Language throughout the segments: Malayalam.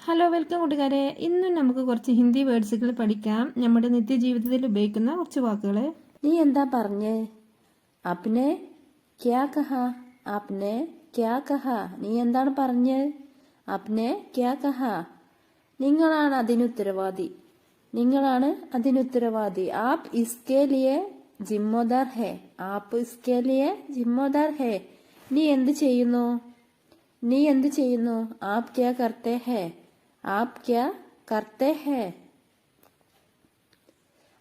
ഹലോ വെൽക്കം കൂട്ടുകാരെ. ഇന്നും നമുക്ക് കുറച്ച് ഹിന്ദി വേർഡ്സുകൾ പഠിക്കാം. നമ്മുടെ നിത്യജീവിതത്തിൽ ഉപയോഗിക്കുന്ന കുറച്ച് വാക്കുകൾ. നീ എന്താ പറഞ്ഞേ? ആപ്നെ ക്യാ കഹാ? ആപ്നെ ക്യാ കഹാ? നീ എന്താണ് പറഞ്ഞത്? ആപ്നെ ക്യാ കഹാ? നിങ്ങളാണ് അതിനുത്തരവാദി. നിങ്ങളാണ് അതിനുത്തരവാദി. ആപ് ഇസ്കേ ലിയേ ജിമ്മേദാർ ഹേ. ആപ് ഇസ്കേ ലിയേ ജിമ്മേദാർ ഹേ. നീ എന്ത് ചെയ്യുന്നു? നീ എന്ത് ചെയ്യുന്നു? ആപ് ക്യാ കർത്തേ ഹേ? ആപ് ക്യാ കർത്തേ ഹേ?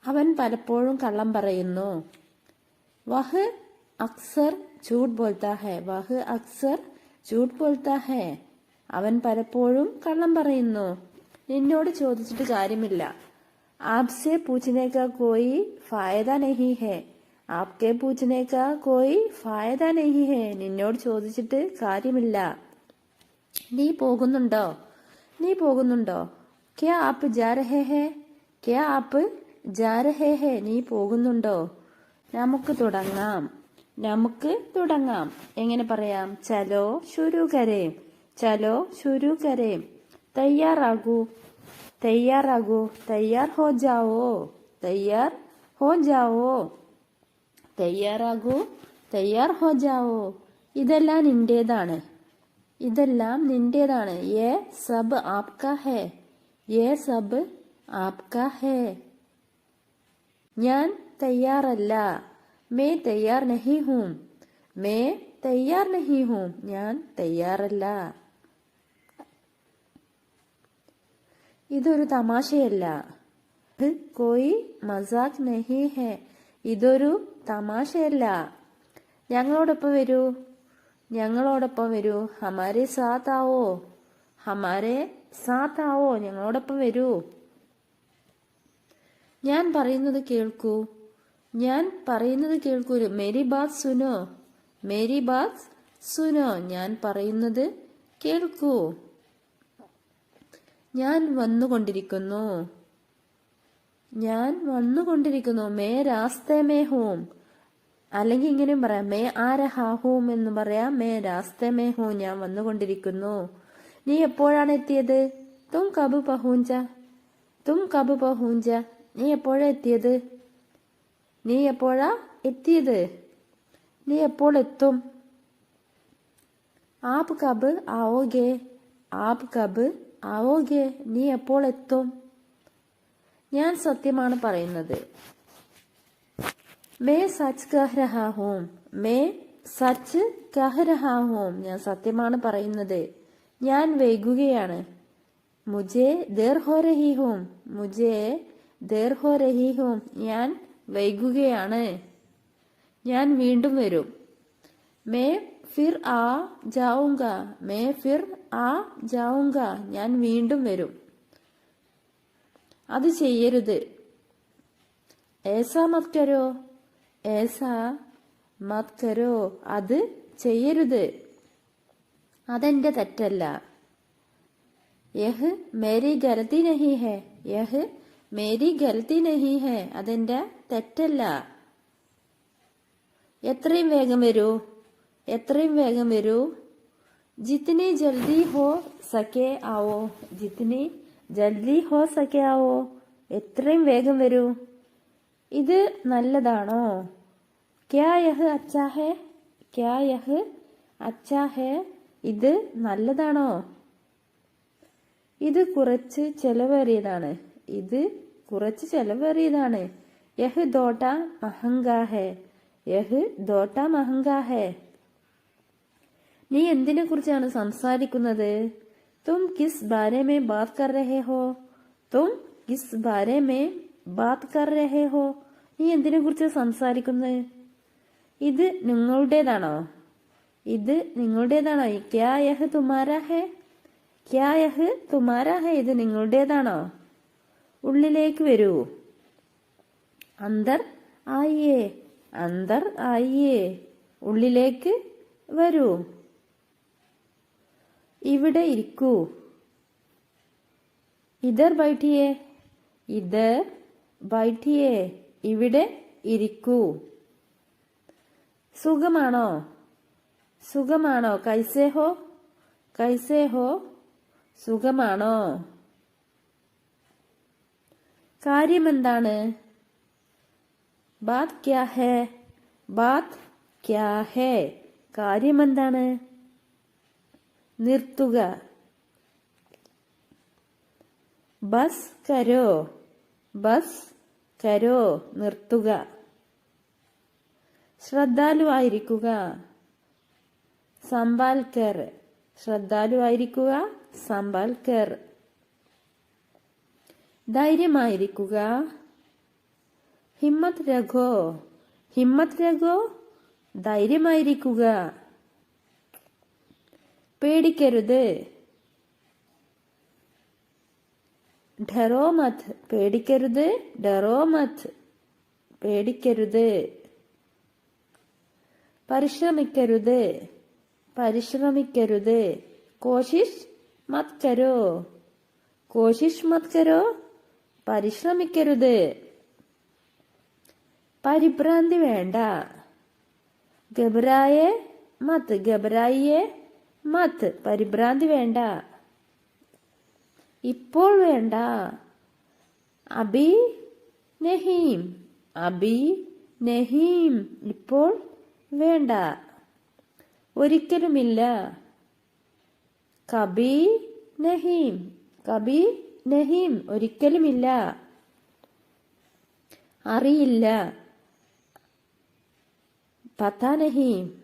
അവൻ പലപ്പോഴും കള്ളം പറയുന്നു. വഹ് അക്സർ झूठ बोलता है. വഹ് അക്സർ झूठ बोलता है. അവൻ പലപ്പോഴും കള്ളം പറയുന്നു. നിന്നോട് ചോദിച്ചിട്ട് കാര്യമില്ല. ആപ്സെ പൂछने का कोई फायदा नहीं है. आपके पूछने का कोई फायदा नहीं है. നിന്നോട് ചോദിച്ചിട്ട് കാര്യമില്ല. നീ പോകുന്നുണ്ടോ? നീ പോകുന്നുണ്ടോ? ക്യാ ആപ്പ് ജാ രഹേ ഹേ? ക്യാ ആപ്പ് ജാ രഹേ ഹേ? നീ പോകുന്നുണ്ടോ? നമുക്ക് തുടങ്ങാം. നമുക്ക് തുടങ്ങാം. എങ്ങനെ പറയാം? ചലോ ശുരു കരേം. ചലോ ശുരു കരേം. തയ്യാറാകൂ. തയ്യാറാകൂ. തയ്യാർ ഹോ ജാവോ. തയ്യാർ ഹോ ജാവോ. തയ്യാറാകൂ. തയ്യാർ ഹോ ജാവോ. ഇതെല്ലാം നിന്റേതാണ്. ഇതെല്ലാം നിന്റേതാണ്. യേ സബ് ആപ്കാ ഹേ. യേ സബ് ആപ്കാ ഹേ. ഞാൻ തയ്യാറല്ല. മേ തയ്യാർ നഹീ ഹൂം. മേ തയ്യാർ നഹീ ഹൂം. ഞാൻ തയ്യാറല്ല. ഇതൊരു തമാശയല്ല. കോയി മസാഖ് നഹീ ഹേ. ഇതൊരു തമാശയല്ല. ഞങ്ങളോടൊപ്പം വരൂ. ഞങ്ങളോടൊപ്പം വരൂ. ഹമാരെ സാത്ത് ആവോ. ഹമാരെ സാത്ത് ആവോ. ഞങ്ങളോടൊപ്പം വരൂ. ഞാൻ പറയുന്നത് കേൾക്കൂ. ഞാൻ പറയുന്നത് കേൾക്കൂ. മേരി ബാത് സുനോ. മേരി ബാത് സുനോ. ഞാൻ പറയുന്നത് കേൾക്കൂ. ഞാൻ വന്നുകൊണ്ടിരിക്കുന്നു. ഞാൻ വന്നുകൊണ്ടിരിക്കുന്നു. May രാസ്തേ may ഹൂം. അല്ലെങ്കിൽ ഇങ്ങനെയും പറയാം. മേ ആ രഹാ ഹൂം എന്ന് പറയാം. May രാസ്തേ may who. ഞാൻ വന്നുകൊണ്ടിരിക്കുന്നു. നീ എപ്പോഴാണ് എത്തിയത്? തും കബ് പഹൂഞ്ച. തും കബ് പഹൂഞ്ച. നീ എപ്പോഴാ എത്തിയത്? നീ എപ്പോഴാ എത്തിയത്? നീ എപ്പോൾ എത്തും? ആപ് കബ് ആവോഗേ. ആപ് കബ് ആവോഗേ. നീ എപ്പോൾ എത്തും? ഞാൻ സത്യമാണ് പറയുന്നത്. May such കഹ് രഹാ ഹൂം. May such കഹ് രഹാ ഹൂം. ഞാൻ സത്യമാണ് പറയുന്നത്. ഞാൻ വൈകുകയാണ്. മുझे देर हो रही हूँ. मुझे देर हो रही हूँ. ഞാൻ വൈകുകയാണ്. ഞാൻ വീണ്ടും വരും. मैं फिर आ जाऊंगा. मैं फिर आ जाऊंगा. ഞാൻ വീണ്ടും വരും. അത് ചെയ്യരുത്. ऐसा मत करो. ऐसा मत करो. അത് ചെയ്യരുത്. അതെന്റെ തെറ്റല്ല. യഹ് മേരി ഗലതി നഹി ഹേ. യഹ് മേരി ഗലതി നഹി ഹേ. അതെന്റെ തെറ്റല്ല. എത്രയും വേഗം വരൂ. എത്രയും വേഗം വരൂ. ജിത്നി ജൽദി ഹോ സകെ ആവോ. ജിത്നി ജൽദി ഹോ സകെ ആവോ. എത്രയും വേഗം വരൂ. ഇത് നല്ലതാണോ? ക്യാ യഹ് അച്ഛാ ഹേ. ക്യാ യഹ് അച്ഛാ ഹേ. ഇത് നല്ലതാണോ? ഇത് കുറച്ച് ചെലവേറിയതാണ്. ഇത് കുറച്ച് ചെലവേറിയതാണ്. യഹ് ദോട്ട മഹംഗാ ഹേ. യഹ് ദോട്ട മഹംഗാ ഹേ. നീ എന്തിനെ കുറിച്ചാണ് സംസാരിക്കുന്നത്? തും കിസ് ബാരെ മേ ബാത് കർ രഹേ ഹോ. തും കിസ് ബാരെ മേ ബാത് കർ രഹേ ഹോ. നീ എന്തിനെ കുറിച്ച് സംസാരിക്കുന്നത്? ഇത് നിങ്ങളുടേതാണോ? ഇത് നിങ്ങളുടേതാണോ? ക്യാ യഹ് തുമാരാ ഹേ. ക്യാ യഹ് തുമാരാ ഹേ. ഇത് നിങ്ങളുടേതാണോ? ഉള്ളിലേക്ക് വരൂ. അന്തർ ആയിയേ. അന്തർ ആയിയേ. ഉള്ളിലേക്ക് വരൂ. ഇവിടെ ഇരിക്കൂ. ഇധർ ബൈഠിയേ. ഇധർ ബൈഠിയേ. ഇവിടെ ഇരിക്കൂ. സുഖമാണോ? സുഖമാണോ? കൈസേ ഹോ. കൈസേ ഹോ. സുഖമാണോ? കാര്യമെന്താണ്? ബാത് ക്യാ ഹേ? ബാത് ക്യാ ഹേ? കാര്യമെന്താണ്? നിർത്തുക. ബസ് കരോ? ബസ് കരോ? നിർത്തുക. ശ്രദ്ധാലുവായിരിക്കുക. സംഭാൽ കർ. ശ്രദ്ധാലുവായിരിക്കുക. സംഭാൽ കർ. ധൈര്യമായിരിക്കുക. ഹിമ്മത് രഖോ. ഹിമ്മത് രഖോ? ധൈര്യമായിരിക്കുക. പേടിക്കരുത്. ഡറോ മത്. പേടിക്കരുത്. ഡറോ മത്. പേടിക്കരുത്. പരിശ്രമിക്കരുത്. പരിശ്രമിക്കരുത്. കോശിഷ് മത് കരോ. കോശിഷ് മത് കരോ? പരിശ്രമിക്കരുത്. പരിഭ്രാന്തി വേണ്ട. ഗബരായെ മത്. ഗബരായിയെ മത്. പരിഭ്രാന്തി വേണ്ട. ഇപ്പോൾ വേണ്ട. അബി നഹീം. അബി നഹീം. ഇപ്പോൾ വേണ്ട. ഒരിക്കലുമില്ല. കബി നഹീം. കബി നഹീം. ഒരിക്കലുമില്ല. അറിയില്ല. പതാ നഹീം.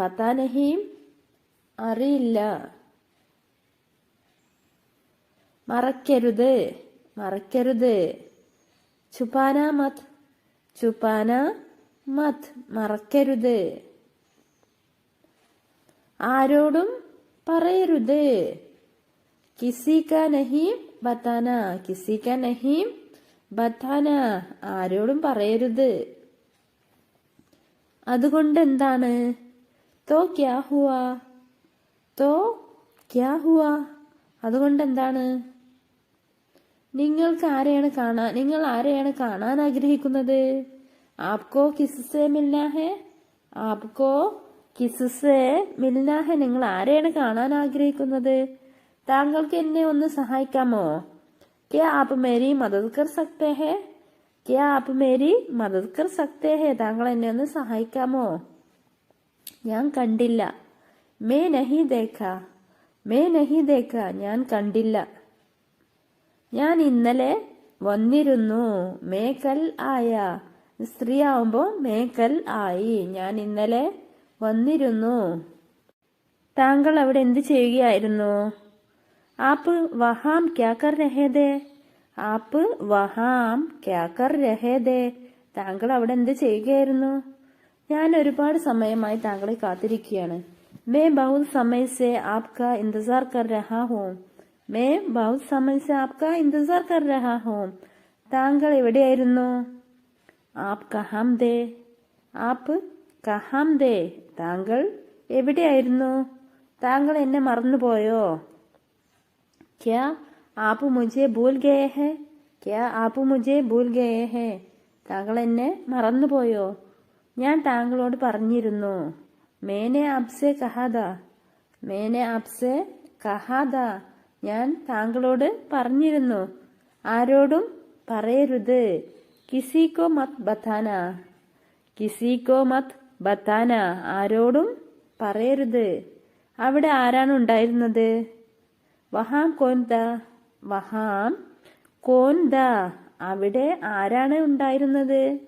പതാ നഹീം. അറിയില്ല. മറക്കരുത്. മറക്കരുത്. ഛുപാന മത്. ഛുപാന മത്. മറക്കരുത്. ആരോടും പറയരുത്. കിസി കാ നഹീം ബതാന. കിസി കാ നഹീം ബതാന. ആരോടും പറയരുത്. അതുകൊണ്ട് എന്താണ്? തോ ക്യാ ഹുവാ. തോ ക്യാ ഹുവാ? അതുകൊണ്ട് എന്താണ്? നിങ്ങൾ ആരെയാണ് കാണാൻ ആഗ്രഹിക്കുന്നത്? ആപ്കോ കിസ്സേ മിൽനാ ഹെ? ആപ്കോ കിസ്സേ മിൽനാ ഹെ? നിങ്ങൾ ആരെയാണ് കാണാൻ ആഗ്രഹിക്കുന്നത്? താങ്കൾക്ക് എന്നെ ഒന്ന് സഹായിക്കാമോ? ക്യാ ആപ് മേരി മദദ് കർ സക്തേ ഹെ? ക്യാ ആപ് മേരി മദദ് കർ സക്തേ ഹെ? താങ്കൾ എന്നെ ഒന്ന് സഹായിക്കാമോ? ഞാൻ കണ്ടില്ല. മേ നഹി ദേഖ. മേ നഹി ദേഖ. ഞാൻ കണ്ടില്ല. ഞാൻ ഇന്നലെ വന്നിരുന്നു. മേ കൽ ആയ. സ്ത്രീ ആവുമ്പോ മേ കൽ ആയി. ഞാൻ ഇന്നലെ വന്നിരുന്നു. താങ്കൾ അവിടെ എന്ത് ചെയ്യുകയായിരുന്നു? ആപ്പ് വഹാം ക്യാ കർ രഹേ ദേ? ആപ്പ് വഹാം ക്യാ കർ രഹേ ദേ? താങ്കൾ അവിടെ എന്ത് ചെയ്യുകയായിരുന്നു? ഞാൻ ഒരുപാട് സമയമായി താങ്കളെ കാത്തിരിക്കുകയാണ്. മേ ബഹുത് സമയ സേ ആപ്കാ ഇന്തസാർ കർ രഹാ ഹൂം. മേ ബഹുത് സമയ സേ ആപ്കാ ഇന്തസാർ കർ രഹാ ഹൂം. താങ്കൾ എവിടെയായിരുന്നു? ആപ് കഹാം ദേ. ആപ് കഹാം ദേ? താങ്കൾ എവിടെയായിരുന്നു? താങ്കൾ എന്നെ മറന്നുപോയോ? ക്യാ ആപ് മുझे ഭൂൽ ഗയേ ഹെ? ക്യാ ആപ് മുझे ഭൂൽ ഗയേ ഹെ? താങ്കൾ എന്നെ മറന്നുപോയോ? ഞാൻ താങ്കളോട് പറഞ്ഞിരുന്നു. മേനെ ആപ്സെ കഹാദാ. മേനെ ആപ്സെ കഹാദാ. ഞാൻ താങ്കളോട് പറഞ്ഞിരുന്നു. ആരോടും പറയരുത്. കിസിക്കോ മത് ബതാന. കിസിക്കോ മത് ബതാന. ആരോടും പറയരുത്. അവിടെ ആരാണ് ഉണ്ടായിരുന്നത്? വഹാം കോൻ താ. വഹാം കോൻ താ. അവിടെ ആരാണ് ഉണ്ടായിരുന്നത്?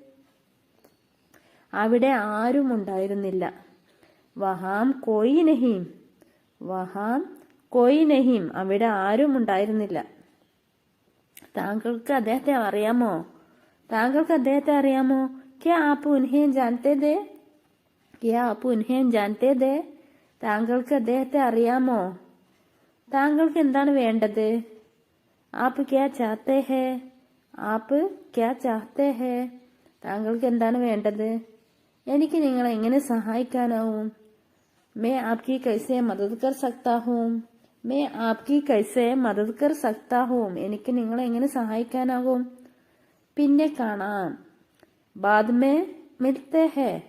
അവിടെ ആരും ഉണ്ടായിരുന്നില്ല. വഹാം കോയി നഹീം. വഹാം കോയി നഹീം. അവിടെ ആരും ഉണ്ടായിരുന്നില്ല. താങ്കൾക്ക് അദ്ദേഹത്തെ അറിയാമോ? താങ്കൾക്ക് അദ്ദേഹത്തെ അറിയാമോ? ക്യാ ആപ് ഉൻഹേ ജാൻതേ ദേ? ക്യാ ആപ് ഉൻഹേ ജാൻതേ ദേ? താങ്കൾക്ക് അദ്ദേഹത്തെ അറിയാമോ? താങ്കൾക്ക് എന്താണ് വേണ്ടത്? ആപ് ക്യാ ചാഹത്തെ ഹേ? ആപ് ക്യാ ചാഹത്തെ ഹേ? താങ്കൾക്ക് എന്താണ് വേണ്ടത്? എനിക്ക് നിങ്ങളെ എങ്ങനെ സഹായിക്കാനാവും? മേ ആപ്കി കൈസേ മദദ് കർ സക്താ ഹൂം. മേ ആപ്കി കൈസേ മദദ് കർ സക്താ ഹൂം. എനിക്ക് നിങ്ങളെ എങ്ങനെ സഹായിക്കാനാകും? പിന്നെ കാണാം. ബാദ് മേ മിൽത്തേ ഹേ.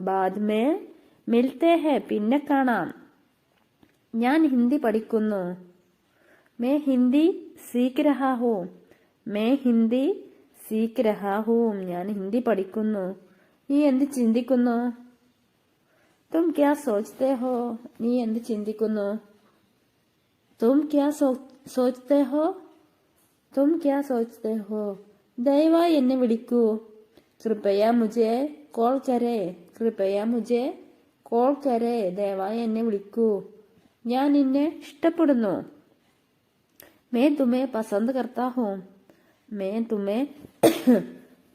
ബാദ് മേ മിൽത്തേ ഹേ. പിന്നെ കാണാം. ഞാൻ ഹിന്ദി പഠിക്കുന്നു. मैं हिंदी सीख रहा हूँ मैं हिंदी सीख रहा हूँ ഞാൻ ഹിന്ദി പഠിക്കുന്നു നീ എന്ത് ചിന്തിക്കുന്നു तुम क्या सोचते हो നീ എന്ത് ചിന്തിക്കുന്നു तुम क्या सोचते हो तुम क्या सोचते हो ദയവായി എന്നെ വിളിക്കൂ कृपया मुझे कॉल करे कृपया मुझे कॉल करे ദയവായി എന്നെ വിളിക്കൂ ഞാൻ നിന്നെ ഇഷ്ടപ്പെടുന്നു मैं तुम्हें पसंद करता हूँ मैं तुम्हें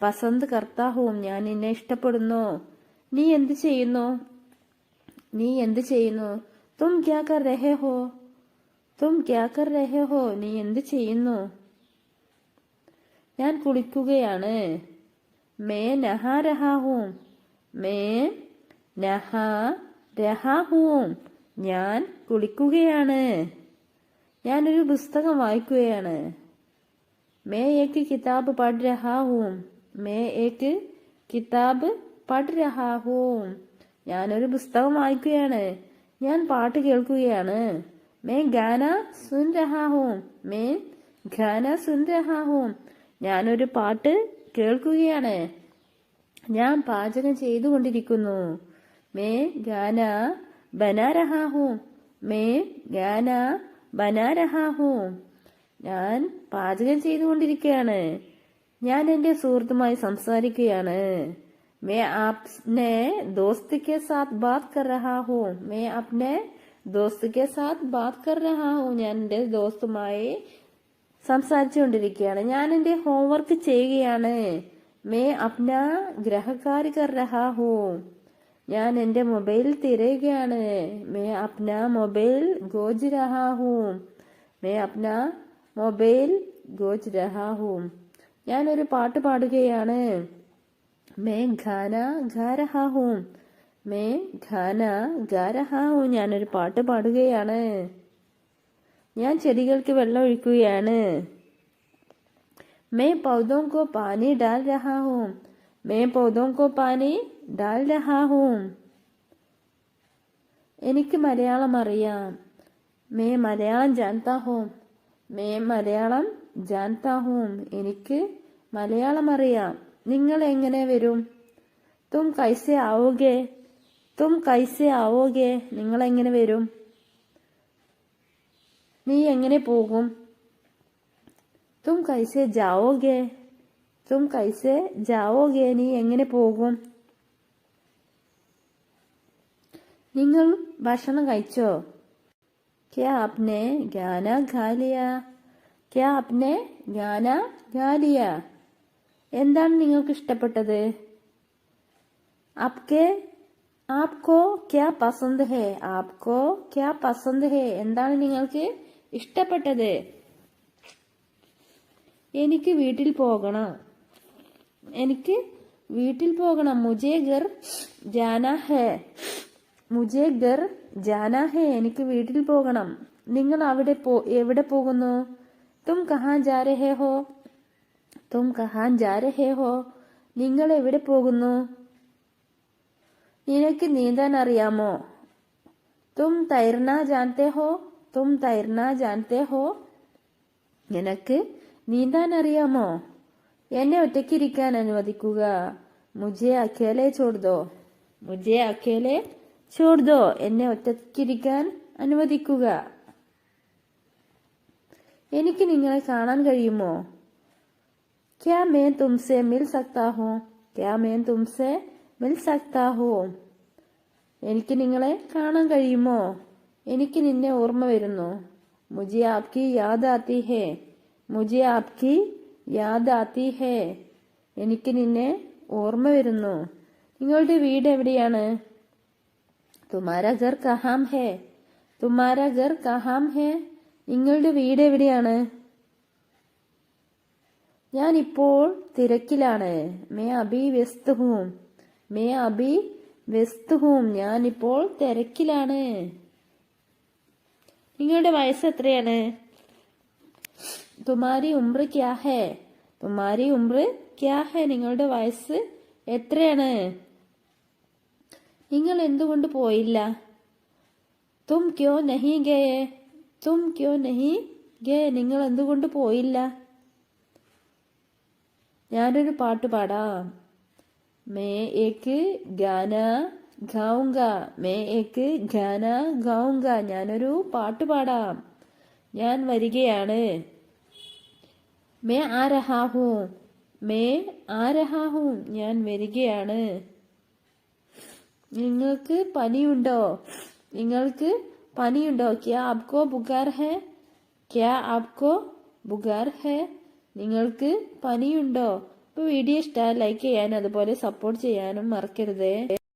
पसंद करता हूँ ഞാൻ നിന്നെ ഇഷ്ടപ്പെടുന്നു നീ എന്ത് ചെയ്യുന്നു നീ എന്ത് ചെയ്യുന്നു तुम क्या कर रहे हो तुम क्या कर रहे हो നീ എന്ത് ചെയ്യുന്നു ഞാൻ കുളിക്കുകയാണ് मैं नहा रहा हूँ मैं नहा रहा हूँ ഞാൻ കുളിക്കുകയാണ് ഞാനൊരു പുസ്തകം വായിക്കുകയാണ് मैं एक किताब पढ़ रहा हूँ मैं एक किताब पढ़ रहा हूँ ഞാനൊരു പുസ്തകം വായിക്കുകയാണ് ഞാൻ പാട്ട് കേൾക്കുകയാണ് मैं गाना सुन रहा हूँ मैं गाना सुन रहा हूँ ഞാനൊരു പാട്ട് കേൾക്കുകയാണ് ഞാൻ പാചകം ചെയ്തുകൊണ്ടിരിക്കുന്നു मैं गाना बना रहा हूँ मैं गाना बना रहा हूँ ഞാൻ പാചകം ചെയ്തുകൊണ്ടിരിക്കുകയാണ് ഞാൻ എൻ്റെ സുഹൃത്തുമായി സംസാരിക്കുകയാണ് मैं अपने दोस्त के साथ बात कर रहा हूँ मैं अपने दोस्त के साथ बात कर रहा हूँ ഞാൻ എൻ്റെ ദോസ്തുമായി സംസാരിച്ചുകൊണ്ടിരിക്കുകയാണ് ഞാൻ എൻ്റെ ഹോംവർക്ക് ചെയ്യുകയാണ് मैं अपना गृहकार्य कर रहा हूँ ഞാൻ എൻ്റെ മൊബൈൽ തിരയുകയാണ് मैं अपना मोबाइल खोज रहा हूँ मैं अपना मोबाइल खोज रहा हूँ ഞാൻ ഒരു പാട്ട് പാടുകയാണ് मैं गाना गा रहा हूँ मैं गाना गा रहा हूँ ഞാനൊരു പാട്ട് പാടുകയാണ് ഞാൻ ചെടികൾക്ക് വെള്ളം ഒഴിക്കുകയാണ് मैं पौधों को पानी डाल रहा हूँ मैं पौधों को पानी डाल रहा हूँ എനിക്ക് മലയാളം അറിയാം मैं മലയാളം जानता हूँ मैं മലയാളം जानता हूँ എനിക്ക് മലയാളം അറിയാം നിങ്ങൾ എങ്ങനെ വരും तुम कैसे आओगे तुम कैसे आओगे നിങ്ങൾ എങ്ങനെ വരും നീ എങ്ങനെ പോകും तुम कैसे जाओगे तुम कैसे जाओगे നീ എങ്ങനെ പോകും നിങ്ങൾ ഭക്ഷണം കഴിച്ചോ क्या आपने गाना खा लिया क्या आपने गाना खा लिया എന്താണ് നിങ്ങൾക്ക് ഇഷ്ടപ്പെട്ടത് आपके आपको क्या पसंद है आपको क्या पसंद है എന്താണ് നിങ്ങൾക്ക് ഇഷ്ടപ്പെട്ടത് എനിക്ക് വീട്ടിൽ പോകണം എനിക്ക് വീട്ടിൽ പോകണം മുझे घर जाना है മുझे घर जाना है എനിക്ക് വീട്ടിൽ പോകണം നിങ്ങൾ എവിടെ പോകുന്നു तुम कहाँ जा रहे हो तुम कहाँ जा रहे हो നിങ്ങൾ എവിടെ പോകുന്നു നിനക്ക് നീന്താൻ അറിയാമോ तुम तैरना जानते हो तुम तैरना जानते हो നിനക്ക് നീന്താൻ അറിയാമോ എന്നെ ഒറ്റയ്ക്കിരിക്കാൻ അനുവദിക്കുക മുझे अकेले छोड़ दो मुझे अकेले छोड़ दो എന്നെ ഒറ്റയ്ക്കിരിക്കാൻ അനുവദിക്കുക എനിക്ക് നിങ്ങളെ കാണാൻ കഴിയുമോ क्या मैं तुमसे मिल सकता हूँ क्या मैं तुमसे मिल सकता हूँ എനിക്ക് നിങ്ങളെ കാണാൻ കഴിയുമോ എനിക്ക് നിന്നെ ഓർമ്മ വരുന്നു मुझे आपकी याद आती है मुझे आपकी याद आती है എനിക്ക് നിന്നെ ഓർമ്മ വരുന്നു നിങ്ങളുടെ വീട് എവിടെയാണ് तुम्हारा घर कहाँ है तुम्हारा घर कहाँ है നിങ്ങളുടെ വീട് എവിടെയാണ് ഞാൻ ഇപ്പോൾ തിരക്കിലാണ് मैं अभी व्यस्त हूँ मैं अभी व्यस्त हूँ ഞാൻ ഇപ്പോൾ തിരക്കിലാണ് നിങ്ങളുടെ വയസ്സ് എത്രയാണ് तुम्हारी उम्र क्या है तुम्हारी उम्र क्या है നിങ്ങളുടെ വയസ്സ് എത്രയാണ് നിങ്ങൾ എന്തുകൊണ്ട് പോയില്ല तुम क्यों नहीं गए तुम क्यों नहीं നിങ്ങൾ എന്തുകൊണ്ട് പോയില്ല? ഞാനൊരു പാട്ട് പാടാം. മേ ഏക്ക് ഗാന ഗാവുങ്ക. മേ ഏക്ക് ഗാന ഗാവുങ്ക. ഞാനൊരു പാട്ട് പാടാം. ഞാൻ വരികയാണ്. മേ ആ രഹാ ഹൂ. മേ ആ രഹാ ഹൂ. ഞാൻ വരികയാണ്. നിങ്ങൾക്ക് പനിയുണ്ടോ? നിങ്ങൾക്ക് പനിയുണ്ടോ? ക്യാ ആപ്കോ ബുഖാർ ഹെ? ക്യാ ആപ്കോ ബുഖാർ ഹെ? നിങ്ങൾക്ക് പനിയുണ്ടോ? അപ്പോൾ വീഡിയോ ഇഷ്ടമായി ലൈക്ക് ചെയ്യാനും അതുപോലെ സപ്പോർട്ട് ചെയ്യാനും മറക്കരുതേ.